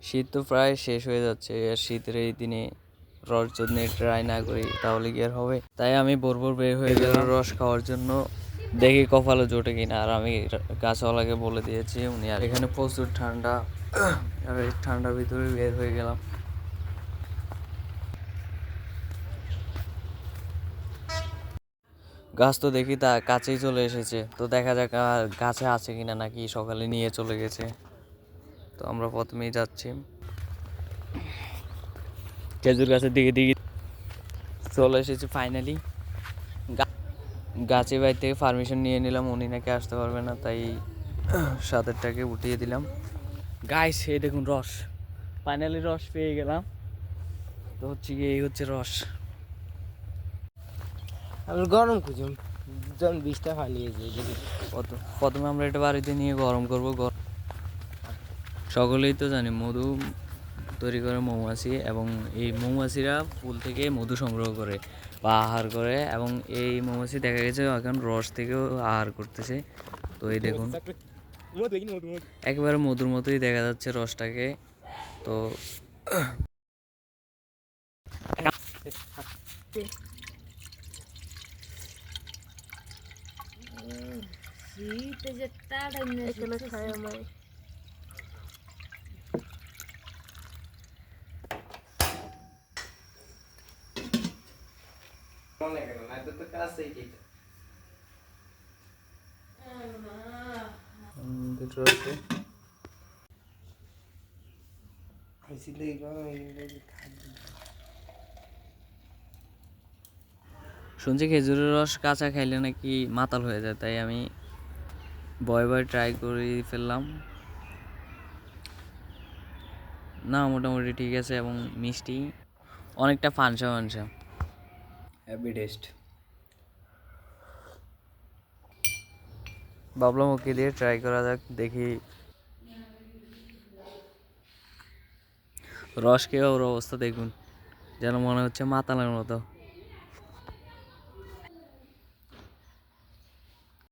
শীত তো প্রায় শেষ হয়ে যাচ্ছে, আর শীতের এই দিনে রস যদি ট্রাই না করি তাহলে কি আর হবে। তাই আমি ভোর বের হয়ে গেলাম রস খাওয়ার জন্য, দেখি কপালে জোটে কিনা। আর আমি গাছওয়ালাকে বলে দিয়েছি উনি, আর এখানে প্রচুর ঠান্ডা, আর এই ঠান্ডার ভিতরে বের হয়ে গেলাম। গাছ তো দেখি তা কাছেই চলে এসেছে, তো দেখা যাক আর গাছে আছে কিনা, নাকি সকালে নিয়ে চলে গেছে। তো আমরা প্রথমেই যাচ্ছি খেজুর গাছের দিকে দিকে চলে এসেছি ফাইনালি। গাছে বাড়ি থেকে পারমিশন নিয়ে নিলাম, উনি নাকি আসতে পারবে না, তাই সাথেরটাকে উঠিয়ে দিলাম। গাইস এই দেখুন রস, ফাইনালি রস পেয়ে গেলাম। তো হচ্ছে কি, এই হচ্ছে রস। আমি গরম খুঁজুম যখন বিষটা ফালিয়ে যাই যদি প্রথমে আমরা এটা বাড়িতে নিয়ে গরম করবো। সকলেই তো জানি মধু তৈরি করে মৌমাছি, এবং এই মৌমাছিরা ফুল থেকে মধু সংগ্রহ করে বা আহার করে, এবং এই মৌমাছি দেখা গেছে এখন রস থেকেও আহার করতেছে। তো এই দেখুন একেবারে মধুর মতোই দেখা যাচ্ছে রসটাকে। তো এখানে খাই আমার মনে গেল না, তো কাছেই ঠিক শুনছি খেজুরের রস কাঁচা খাইলে নাকি মাতাল হয়ে যায়, তাই আমি ভয়ে ট্রাই করে ফেললাম। না, মোটামুটি ঠিক আছে, এবং মিষ্টি অনেকটা ফানসা ফানসা, হ্যাপি টেস্ট। ভাবলাম ওকে দিয়ে ট্রাই করা যাক, দেখি। রস খেয়ে ওর অবস্থা দেখুন, যেন মনে হচ্ছে মাতালের মতো।